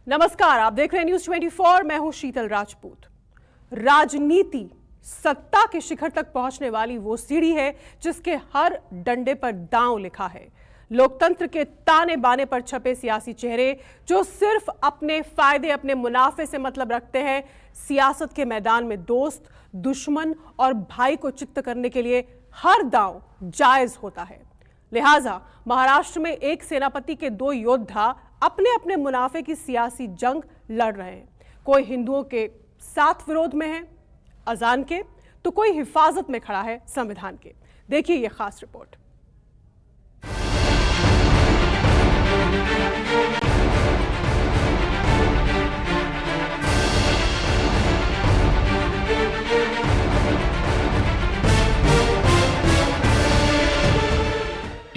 नमस्कार, आप देख रहे हैं न्यूज 24। मैं हूं शीतल राजपूत। राजनीति सत्ता के शिखर तक पहुंचने वाली वो सीढ़ी है जिसके हर डंडे पर दांव लिखा है। लोकतंत्र के ताने बाने पर छपे सियासी चेहरे जो सिर्फ अपने फायदे, अपने मुनाफे से मतलब रखते हैं। सियासत के मैदान में दोस्त, दुश्मन और भाई को चित्त करने के लिए हर दांव जायज होता है। लिहाजा महाराष्ट्र में एक सेनापति के दो योद्धा अपने अपने मुनाफे की सियासी जंग लड़ रहे हैं। कोई हिंदुओं के साथ विरोध में है अजान के, तो कोई हिफाजत में खड़ा है संविधान के। देखिए ये खास रिपोर्ट।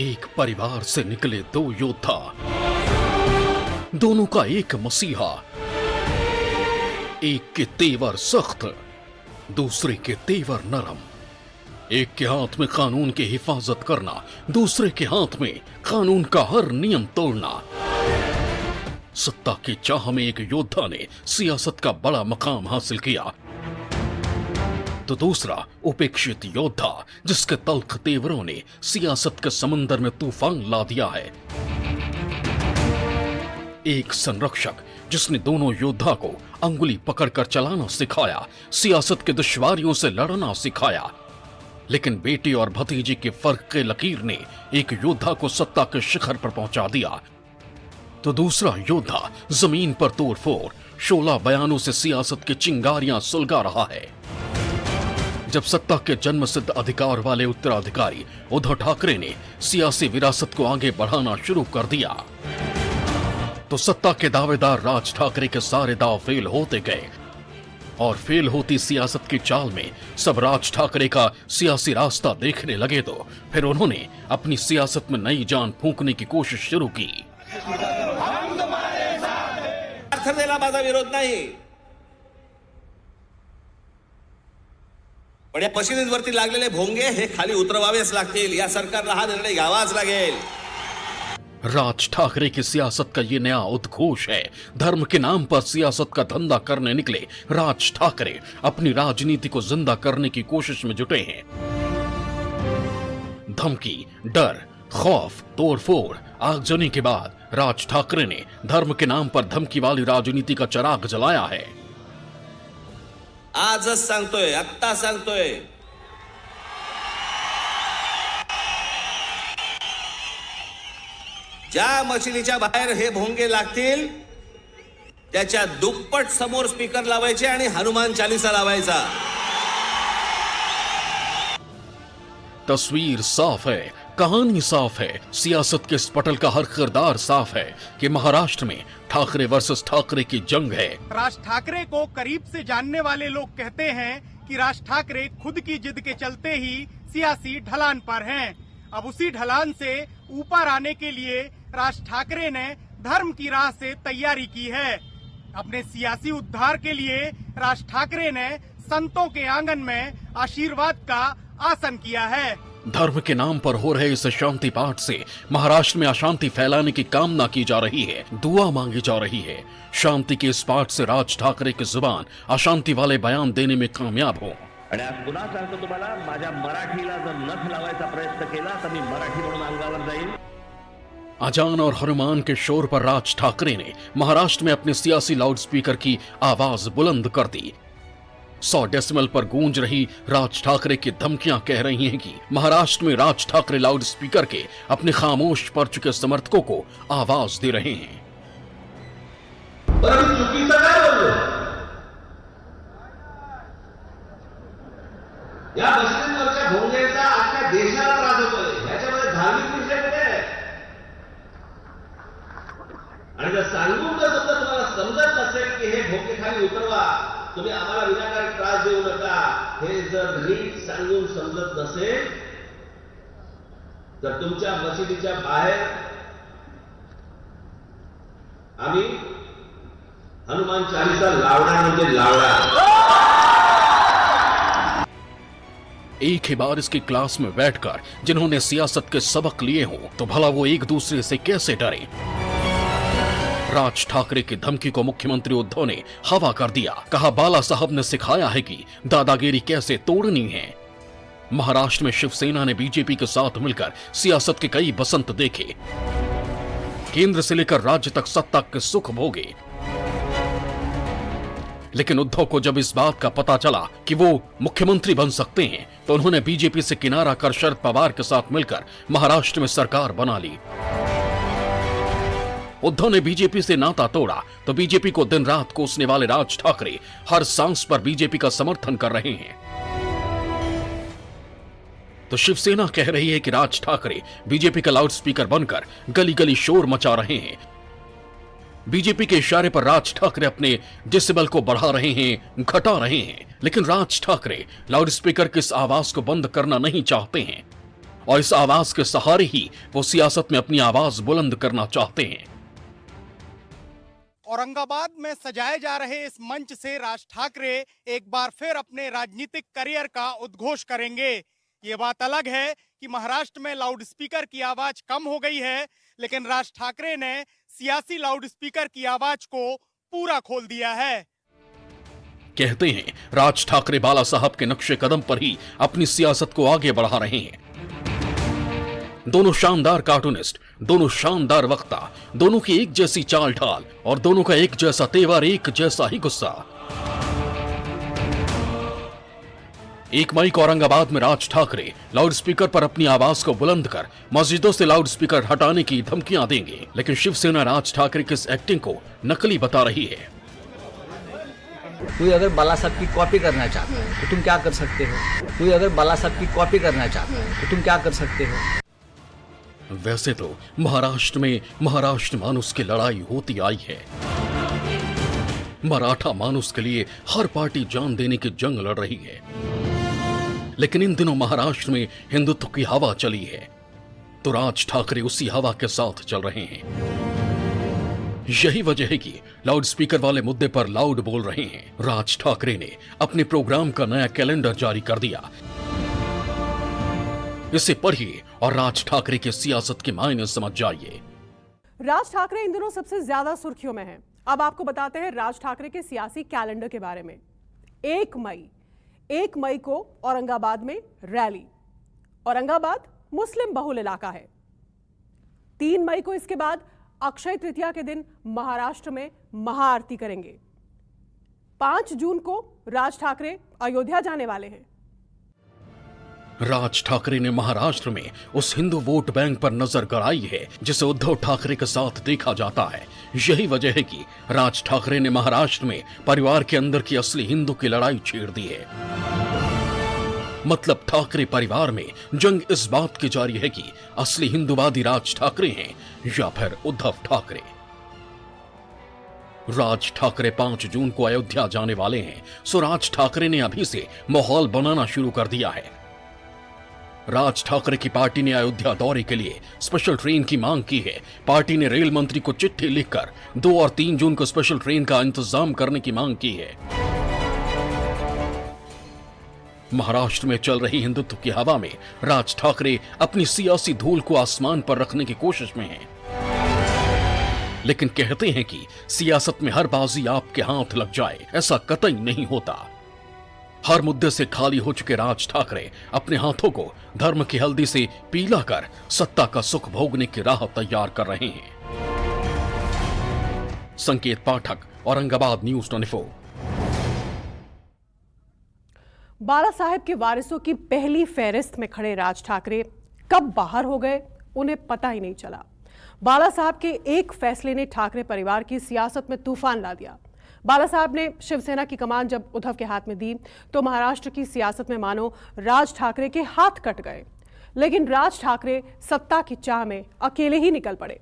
एक परिवार से निकले दो योद्धा, दोनों का एक मसीहा। एक के तेवर सख्त, दूसरे के तेवर नरम। एक के हाथ में कानून की हिफाजत करना, दूसरे के हाथ में कानून का हर नियम तोड़ना। सत्ता की चाह में एक योद्धा ने सियासत का बड़ा मकाम हासिल किया, तो दूसरा उपेक्षित योद्धा जिसके तल्ख तेवरों ने सियासत के समंदर में तूफान ला दिया है। एक संरक्षक जिसने दोनों योद्धा को अंगुली पकड़कर चलाना सिखाया, सियासत के दुश्वारियों से लड़ना सिखाया। लेकिन बेटी और भतीजी के फर्क के लकीर ने एक योद्धा को सत्ता के शिखर पर पहुंचा दिया, तो दूसरा योद्धा जमीन पर तोड़फोड़, शोला बयानों से सियासत की चिंगारियां सुलगा रहा है। जब सत्ता के जन्म सिद्ध अधिकार वाले उत्तराधिकारी उद्धव ठाकरे ने सियासी विरासत को आगे बढ़ाना शुरू कर दिया, तो सत्ता के दावेदार राज ठाकरे के सारे दाव फेल होते गए। और फेल होती सियासत की चाल में सब राज ठाकरे का सियासी रास्ता देखने लगे, तो फिर उन्होंने अपनी सियासत में नई जान फूंकने की कोशिश शुरू की। माझा विरोध नाही, पण या मशिनींवरती लागलेले भोंगे हे खाली उतरवावेच लागतील। या सरकारला हा निर्णय घ्यावाच लागेल। राज ठाकरे की सियासत का ये नया उद्घोष है। धर्म के नाम पर सियासत का धंधा करने निकले राज ठाकरे अपनी राजनीति को जिंदा करने की कोशिश में जुटे हैं। धमकी, डर, खौफ, तोड़फोड़, आगजनी के बाद राज ठाकरे ने धर्म के नाम पर धमकी वाली राजनीति का चिराग जलाया है। आजच सांगतोय, आत्ता सांगतोय, ज्या मशिनीच्या बाहेर हे भोंगे लागतील त्याच्या दुप्पट समोर स्पीकर लावायचे आणि हनुमान चालीसा लावायचा। तस्वीर साफ है, कहानी साफ है, सियासत के इस पटल का हर किरदार साफ है कि महाराष्ट्र में ठाकरे वर्सेस ठाकरे की जंग है। राज ठाकरे को करीब से जानने वाले लोग कहते हैं कि राज ठाकरे खुद की जिद के चलते ही सियासी ढलान पर हैं। अब उसी ढलान से ऊपर आने के लिए राज ठाकरे ने धर्म की राह से तैयारी की है। अपने सियासी उद्धार के लिए राज ठाकरे ने संतों के आंगन में आशीर्वाद का आसन किया है। धर्म के नाम पर हो रहे इस शांति पाठ से महाराष्ट्र में अशांति फैलाने की कामना की जा रही है, दुआ मांगी जा रही है। शांति के इस पाठ से राज ठाकरे की जुबान अशांति वाले बयान देने में कामयाब हो। आणि आज पुन्हा सांगतो तुम्हाला, माझ्या मराठीला जर नथ लावायचा प्रयत्न केला तर मी मराठी म्हणून अंगावर जाईल। अजान और हनुमान के शोर पर राज ठाकरे ने महाराष्ट्र में अपने सियासी लाउडस्पीकर की आवाज बुलंद कर दी। 100 डेसिमल पर गूंज रही राज ठाकरे की धमकियां कह रही हैं कि महाराष्ट्र में राज ठाकरे लाउडस्पीकर के अपने खामोश पड़ चुके समर्थकों को आवाज दे रहे हैं। या मशिनींवरच्या भोंग्याचा अख्ख्या देशाला त्रास होतोय। ह्याच्यामध्ये धार्मिक विषय कुठे आहे? आणि जर सांगून जर तुम्हाला समजत नसेल की हे भोंगे खाली उतरवा, तुम्ही आम्हाला विनाकारण त्रास देऊ नका, हे जर नीट सांगून समजत नसेल तर तुमच्या मशिदीच्या बाहेर आम्ही हनुमान चालीसा लावणार म्हणजे लावणार। एक ही बार इसकी क्लास में बैठकर जिन्होंने सियासत के सबक लिए हों, तो भला वो एक दूसरे से कैसे डरे। राज ठाकरे की धमकी को मुख्यमंत्री उद्धव ने हवा कर दिया। कहा, बाला साहब ने सिखाया है कि दादागिरी कैसे तोड़नी है। महाराष्ट्र में शिवसेना ने बीजेपी के साथ मिलकर सियासत के कई बसंत देखे, केंद्र से लेकर राज्य तक सत्ता के सुख भोगे। लेकिन उद्धव को जब इस बात का पता चला कि वो मुख्यमंत्री बन सकते हैं, तो उन्होंने बीजेपी से किनारा कर शरद पवार के साथ मिलकर महाराष्ट्र में सरकार बना ली। उद्धव ने बीजेपी से नाता तोड़ा तो बीजेपी को दिन रात कोसने वाले राज ठाकरे हर सांस पर बीजेपी का समर्थन कर रहे हैं। तो शिवसेना कह रही है कि राज ठाकरे बीजेपी का लाउडस्पीकर बनकर गली गली शोर मचा रहे हैं। बीजेपी के इशारे पर राज ठाकरे अपने डेसिबल को बढ़ा रहे हैं, घटा रहे हैं। लेकिन राज ठाकरे लाउडस्पीकर की इस आवाज को बंद करना नहीं चाहते हैं और इस आवाज के सहारे ही वो सियासत में अपनी आवाज बुलंद करना चाहते हैं। औरंगाबाद में सजाए जा रहे इस मंच से राज ठाकरे एक बार फिर अपने राजनीतिक करियर का उद्घोष करेंगे। ये बात अलग है कि महाराष्ट्र में लाउडस्पीकर की आवाज कम हो गई है, लेकिन राज ठाकरे ने सियासी लाउडस्पीकर की आवाज को पूरा खोल दिया है। कहते हैं राज ठाकरे बाला साहब के नक्शे कदम पर ही अपनी सियासत को आगे बढ़ा रहे हैं। दोनों शानदार कार्टूनिस्ट, दोनों शानदार वक्ता, दोनों की एक जैसी चाल ढाल और दोनों का एक जैसा तेवर, एक जैसा ही गुस्सा। 1 मई को औरंगाबाद में राज ठाकरे लाउडस्पीकर पर अपनी आवाज को बुलंद कर मस्जिदों से लाउडस्पीकर हटाने की धमकियां देंगे। लेकिन शिवसेना राज ठाकरे की इस एक्टिंग को नकली बता रही है। कोई अगर बाला साहब की कॉपी करना चाहता है तो तुम क्या कर सकते हो? कोई अगर बाला साहब की कॉपी करना चाहता है तो तुम क्या कर सकते हो? वैसे तो महाराष्ट्र में महाराष्ट्र मानुस की लड़ाई होती आई है। मराठा मानुस के लिए हर पार्टी जान देने की जंग लड़ रही है। लेकिन इन दिनों महाराष्ट्र में हिंदुत्व की हवा चली है, तो राज ठाकरे उसी हवा के साथ चल रहे हैं। यही वजह है कि लाउडस्पीकर वाले मुद्दे पर लाउड बोल रहे हैं। राज ठाकरे ने अपने प्रोग्राम का नया कैलेंडर जारी कर दिया। इसे पढ़िए और राज ठाकरे के सियासत के मायने समझ जाइए। राज ठाकरे इन दिनों सबसे ज्यादा सुर्खियों में हैं। अब आपको बताते हैं राज ठाकरे के सियासी कैलेंडर के बारे में। 1 मई को औरंगाबाद में रैली। औरंगाबाद मुस्लिम बहुल इलाका है। 3 मई को इसके बाद अक्षय तृतीया के दिन महाराष्ट्र में महाआरती करेंगे। 5 जून को राज ठाकरे अयोध्या जाने वाले हैं। राज ठाकरे ने महाराष्ट्र में उस हिंदू वोट बैंक पर नजर गड़ाई है जिसे उद्धव ठाकरे के साथ देखा जाता है। यही वजह है कि राज ठाकरे ने महाराष्ट्र में परिवार के अंदर की असली हिंदू की लड़ाई छेड़ दी है। मतलब ठाकरे परिवार में जंग इस बात की जारी है कि असली हिंदूवादी राज ठाकरे हैं या फिर उद्धव ठाकरे। राज ठाकरे 5 जून को अयोध्या जाने वाले हैं, सो राज ठाकरे ने अभी से माहौल बनाना शुरू कर दिया है। राज ठाकरे की पार्टी ने अयोध्या दौरे के लिए स्पेशल ट्रेन की मांग की है। पार्टी ने रेल मंत्री को चिट्ठी लिखकर 2 और 3 जून को स्पेशल ट्रेन का इंतजाम करने की मांग की है। महाराष्ट्र में चल रही हिंदुत्व की हवा में राज ठाकरे अपनी सियासी धूल को आसमान पर रखने की कोशिश में हैं। लेकिन कहते हैं कि सियासत में हर बाजी आपके हाथ लग जाए, ऐसा कतई नहीं होता। हर मुद्दे से खाली हो चुके राज ठाकरे अपने हाथों को धर्म की हल्दी से पीला कर सत्ता का सुख भोगने की राह तैयार कर रहे हैं। संकेत पाठक, औरंगाबाद न्यूज़ 24। बाला साहेब के वारिसों की पहली फहरिस्त में खड़े राज ठाकरे कब बाहर हो गए उन्हें पता ही नहीं चला। बाला साहब के एक फैसले ने ठाकरे परिवार की सियासत में तूफान ला दिया। बाला साहब ने शिवसेना की कमान जब उद्धव के हाथ में दी तो महाराष्ट्र की सियासत में मानो राज ठाकरे के हाथ कट गए। लेकिन राज ठाकरे सत्ता की चाह में अकेले ही निकल पड़े।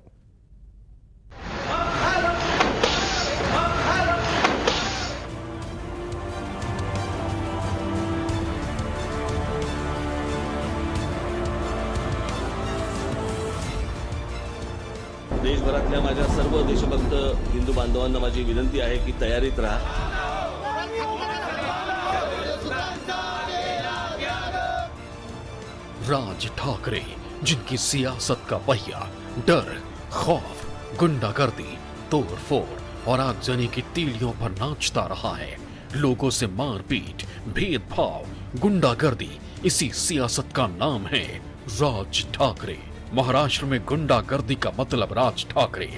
देशभरातल्या माझ्या सर्व देशभक्त हिंदू बांधवांना माझी विनंती आहे की तयारीत राहा। राज ठाकरे, जिनकी सियासत का पहिया डर, खौफ, गुंडागर्दी, तोड़ फोड़ और आगजनी की तीलियों पर नाचता रहा है। लोगों से मारपीट, भेदभाव, गुंडागर्दी, इसी सियासत का नाम है राज ठाकरे। महाराष्ट्र में गुंडागर्दी का मतलब राज ठाकरे।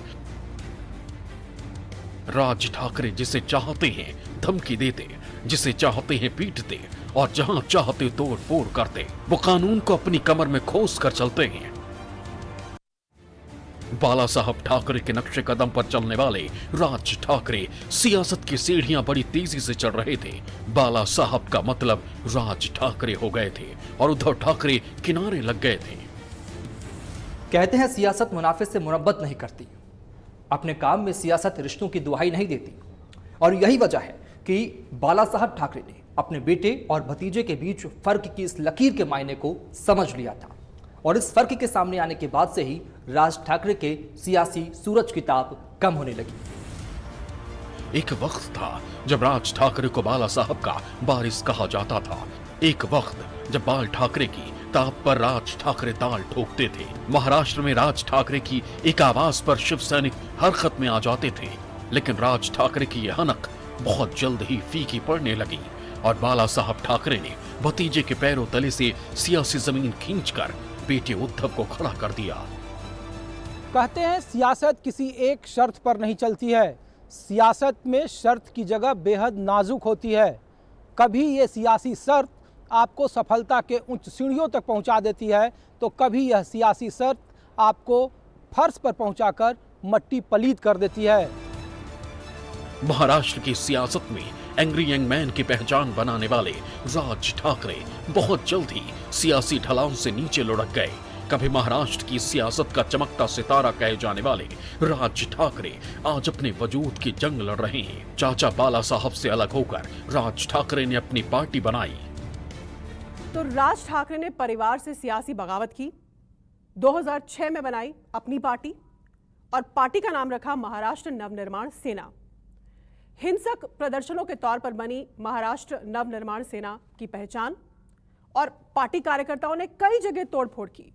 राज ठाकरे जिसे चाहते हैं धमकी देते, जिसे चाहते हैं पीटते और जहां चाहते तोड़ फोड़ करते। वो कानून को अपनी कमर में खोस कर चलते हैं। बाला साहब ठाकरे के नक्शे कदम पर चलने वाले राज ठाकरे सियासत की सीढ़ियां बड़ी तेजी से चढ़ रहे थे। बाला साहब का मतलब राज ठाकरे हो गए थे और उद्धव ठाकरे किनारे लग गए थे। कहते हैं सियासत मुनाफे से मुरब्बत नहीं करती, अपने काम में सियासत रिश्तों की दुहाई नहीं देती। और यही वजह है कि बाला साहब ठाकरे ने अपने बेटे और भतीजे के बीच फर्क की इस लकीर के मायने को समझ लिया था। और इस फर्क के सामने आने के बाद से ही राज ठाकरे के सियासी सूरज की ताप कम होने लगी। एक वक्त था जब राज ठाकरे को बाला साहब का वारिस कहा जाता था। एक वक्त जब बाल ठाकरे की ताप पर राज ठाकरे ताल ठोकते थे। महाराष्ट्र में राज ठाकरे की एक आवाज पर शिव सैनिक हरकत में आ जाते थे। लेकिन राज ठाकरे की यह हनक बहुत जल्द ही फीकी पड़ने लगी और बाला साहब ठाकरे ने भतीजे के पैरों तले से सियासी जमीन खींचकर बेटे उद्धव को खड़ा कर दिया। कहते हैं सियासत किसी एक शर्त पर नहीं चलती है। सियासत में शर्त की जगह बेहद नाजुक होती है। कभी ये सियासी शर्त आपको सफलता के उच्च सीढ़ियों तक पहुंचा देती है, तो कभी यह सियासी शर्त आपको फर्श पर पहुंचाकर मट्टी पलीत कर देती है। महाराष्ट्र की सियासत में एंग्री यंग मैन की पहचान बनाने वाले राज ठाकरे बहुत जल्द ही सियासी ढलान से नीचे लुढ़क गए। कभी महाराष्ट्र की सियासत का चमकता सितारा कहे जाने वाले राज ठाकरे आज अपने वजूद की जंग लड़ रहे हैं। चाचा बाला साहब से अलग होकर राज ठाकरे ने अपनी पार्टी बनाई। तो राज ठाकरे ने परिवार से सियासी बगावत की, 2006 में बनाई अपनी पार्टी और पार्टी का नाम रखा महाराष्ट्र नवनिर्माण सेना। हिंसक प्रदर्शनों के तौर पर बनी महाराष्ट्र नवनिर्माण सेना की पहचान और पार्टी कार्यकर्ताओं ने कई जगह तोड़फोड़ की।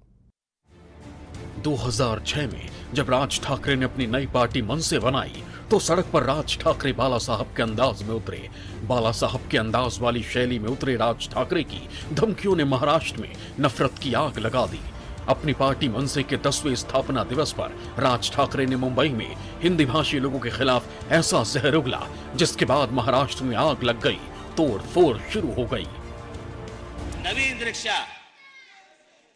2006 में जब राज ठाकरे ने अपनी नई पार्टी मनसे बनाई तो सड़क पर राज ठाकरे बाला साहब के अंदाज में उतरे। बाला साहब के अंदाज वाली शैली में उतरे राज ठाकरे की धमकियों ने महाराष्ट्र में नफरत की आग लगा दी। अपनी पार्टी मनसे के 10वें स्थापना दिवस पर राज ठाकरे ने मुंबई में हिंदी भाषी लोगों के खिलाफ ऐसा जहर उगला जिसके बाद महाराष्ट्र में आग लग गई, तोड़ फोड़ शुरू हो गई। नवीन रिक्षा,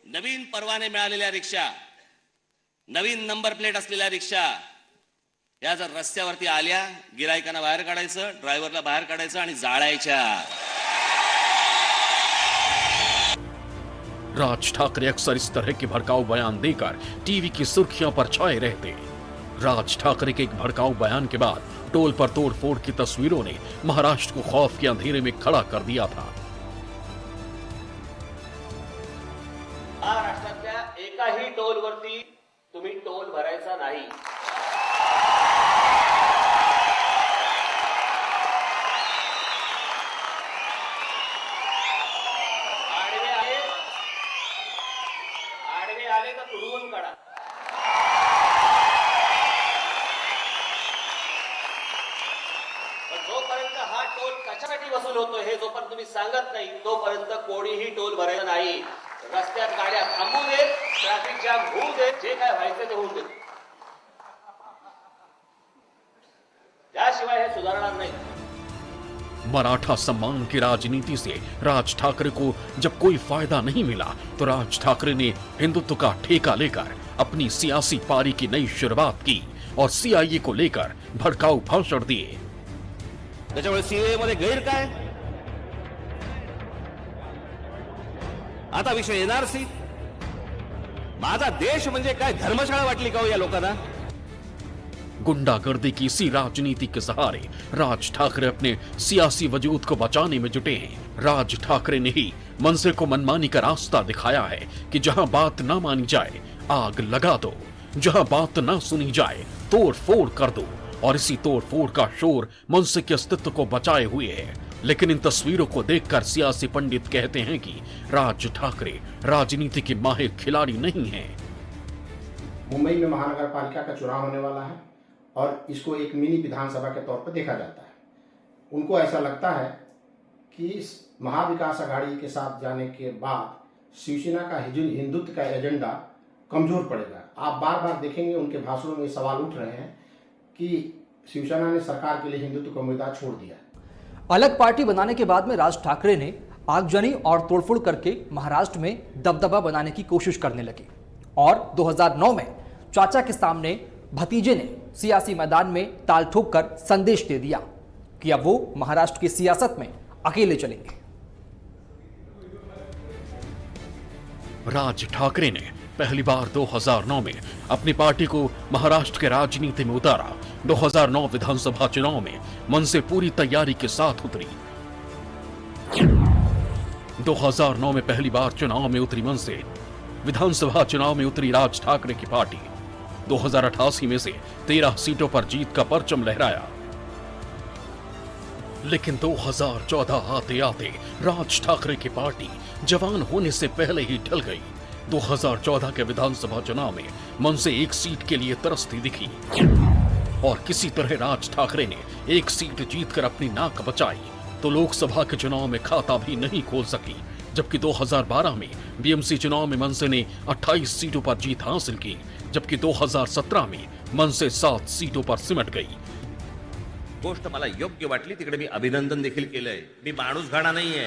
नवीन परवाने मिळालेल्या रिक्षा, नवीन नंबर प्लेट असलेल्या रिक्षा या जर रस्त्यावरती आल्या, गिराईकांना बाहेर काढायचं, ड्रायव्हरला बाहेर काढायचं आणि जाळायच्या। राज ठाकरे अक्सर इस तरह के भड़काऊ बयान देकर टीवी की सुर्खियों पर छाए रहते। राज ठाकरे के एक भड़काऊ बयान के बाद टोल पर तोड़फोड़ की तस्वीरों ने महाराष्ट्र को खौफ के अंधेरे में खड़ा कर दिया था। महाराष्ट्रातल्या एकाही टोलवरती तुम्ही टोल भरायचा नाही। आडवे आले तर तुडवून काढा। पण जोपर्यंत हा टोल कशासाठी वसूल होतो हे जोपर्यंत तुम्ही सांगत नाही तोपर्यंत कोणीही टोल भरायचा नाही। रस्त्यात गाड्या थांबू दे, ट्रॅफिक जाम होऊ दे, जे काय व्हायचं ते होऊ दे, त्याशिवाय हे सुधारणार नाही। मराठा सम्मान की राजनीति से राज ठाकरे को जब कोई फायदा नहीं मिला तो राज ठाकरे ने हिंदुत्व का ठेका लेकर अपनी सियासी पारी की नई शुरुआत की और सीआईए को लेकर भड़काऊ भाषण दिए। त्याच्यामुळे सीए मध्ये गैर काय? आता विषय एनआरसी, माझा देश म्हणजे काय धर्मशाळा वाटली का हो या लोकांना? गुंडागर्दी की इसी राजनीति के सहारे राज ठाकरे अपने सियासी वजूद को बचाने में जुटे हैं। राज ठाकरे ने ही मनसे को मनमानी का रास्ता दिखाया है कि जहां बात ना मानी जाए आग लगा दो, जहां बात ना सुनी जाए तोड़ फोड़ कर दो। और इसी तोड़ फोड़ का शोर मनसे के अस्तित्व को बचाए हुए है। लेकिन इन तस्वीरों को देखकर सियासी पंडित कहते हैं कि राज ठाकरे राजनीति के माहिर खिलाड़ी नहीं हैं। मुंबई में महानगर पालिका का चुनाव होने वाला है और इसको एक मिनी विधानसभा के तौर पर देखा जाता है। उनको ऐसा लगता है कि इस महाविकास आघाड़ी के साथ जाने के बाद शिवसेना का हिंदुत्व का एजेंडा कमजोर पड़ेगा। आप बार बार देखेंगे उनके भाषणों में सवाल उठ रहे हैं कि शिवसेना ने सरकार के लिए हिंदुत्व का मुद्दा छोड़ दिया। अलग पार्टी बनाने के बाद में राज ठाकरे ने आगजनी और तोड़फोड़ करके महाराष्ट्र में दबदबा बनाने की कोशिश करने लगे और 2009 में चाचा के सामने भतीजे ने सियासी मैदान में ताल ठोक कर संदेश दे दिया कि अब वो महाराष्ट्र की सियासत में अकेले चलेंगे। राज ठाकरे ने पहली बार 2009 में अपनी पार्टी को महाराष्ट्र के राजनीति में उतारा। 2009 विधानसभा चुनाव में मन से पूरी तैयारी के साथ उतरी। 2009 में पहली बार चुनाव में उतरी मन से विधानसभा चुनाव में उतरी राज ठाकरे की पार्टी 2088 में से 13 सीटों पर जीत का परचम लहराया। लेकिन 2014 आते आते राज ठाकरे की पार्टी जवान होने से पहले ही ढल गई। 2014 के विधानसभा चुनाव में मन से एक सीट के लिए तरसती दिखी और किसी तरह राज ठाकरे ने एक सीट जीतकर अपनी नाक बचाई तो लोकसभा के चुनाव में खाता भी नहीं खोल सकी। जबकि 2012 में बीएमसी चुनाव में मनसे ने 28 सीटों पर जीत हासिल की, जबकि 2017 में मनसे 7 सीटों पर सिमट गई। गोष्ट मला योग्य वाटली, तिकडे मी अभिनंदन देखील केलंय। मी माणूस घाणा नाहीये।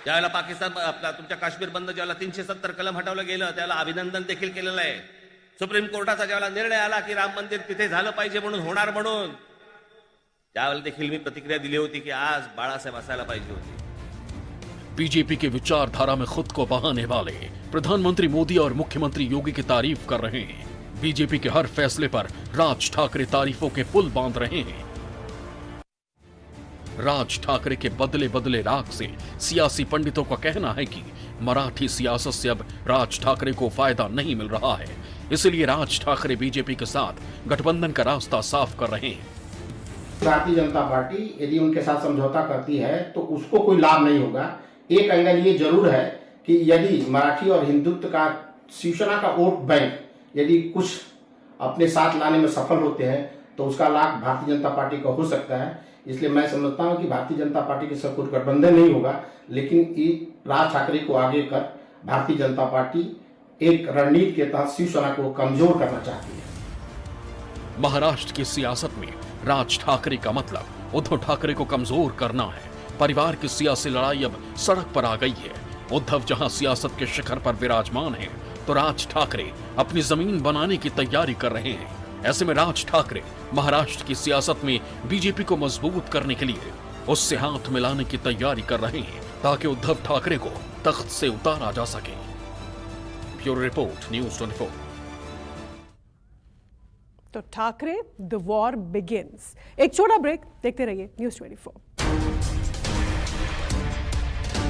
ज्यावेळेला पाकिस्तान आपला तुमच्या काश्मीर बंद ज्यावेळेला 370 कलम हटवलं गेलं त्यावेळेला अभिनंदन देखील केलेलं आहे। सुप्रीम कोर्टाचा ज्यावेळेला निर्णय आला की राम मंदिर तिथे झालं पाहिजे म्हणून होणार म्हणून त्यावेळेला देखील मी प्रतिक्रिया दिली होती की आज बाळासाहेब असायला पाहिजे होते। बीजेपी के विचारधारा में खुद को बहाने वाले प्रधानमंत्री मोदी और मुख्यमंत्री योगी की तारीफ कर रहे हैं। बीजेपी के हर फैसले पर राज ठाकरे तारीफों के पुल बांध रहे हैं। राज ठाकरे के बदले बदले राग से सियासी पंडितों का कहना है कि मराठी सियासत से अब राज ठाकरे को फायदा नहीं मिल रहा है, इसलिए राज ठाकरे बीजेपी के साथ गठबंधन का रास्ता साफ कर रहे हैं। भारतीय जनता पार्टी यदि उनके साथ समझौता करती है तो उसको कोई लाभ नहीं होगा। एक एंगल ये जरूर है कि यदि मराठी और हिंदुत्व का शिवसेना का वोट बैंक यदि कुछ अपने साथ लाने में सफल होते हैं तो उसका लाभ भारतीय जनता पार्टी को हो सकता है। इसलिए मैं समझता हूं कि भारतीय जनता पार्टी के साथ कोई गठबंधन नहीं होगा, लेकिन राज ठाकरे को आगे कर भारतीय जनता पार्टी एक रणनीति के तहत शिवसेना को कमजोर करना चाहती है। महाराष्ट्र की सियासत में राज ठाकरे का मतलब उद्धव ठाकरे को कमजोर करना है। परिवार की सियासी लड़ाई अब सड़क पर आ गई है। उद्धव जहां सियासत के शिखर पर विराजमान है तो राज ठाकरे अपनी जमीन बनाने की तैयारी कर रहे हैं। ऐसे में राज ठाकरे महाराष्ट्र की सियासत में बीजेपी को मजबूत करने के लिए उससे हाथ मिलाने की तैयारी कर रहे हैं ताकि उद्धव ठाकरे को तख्त से उतारा जा सके। Bureau report, news 24। तो ठाकरे द वॉर बिगिंस। एक छोटा ब्रेक, देखते रहिए न्यूज़ 24।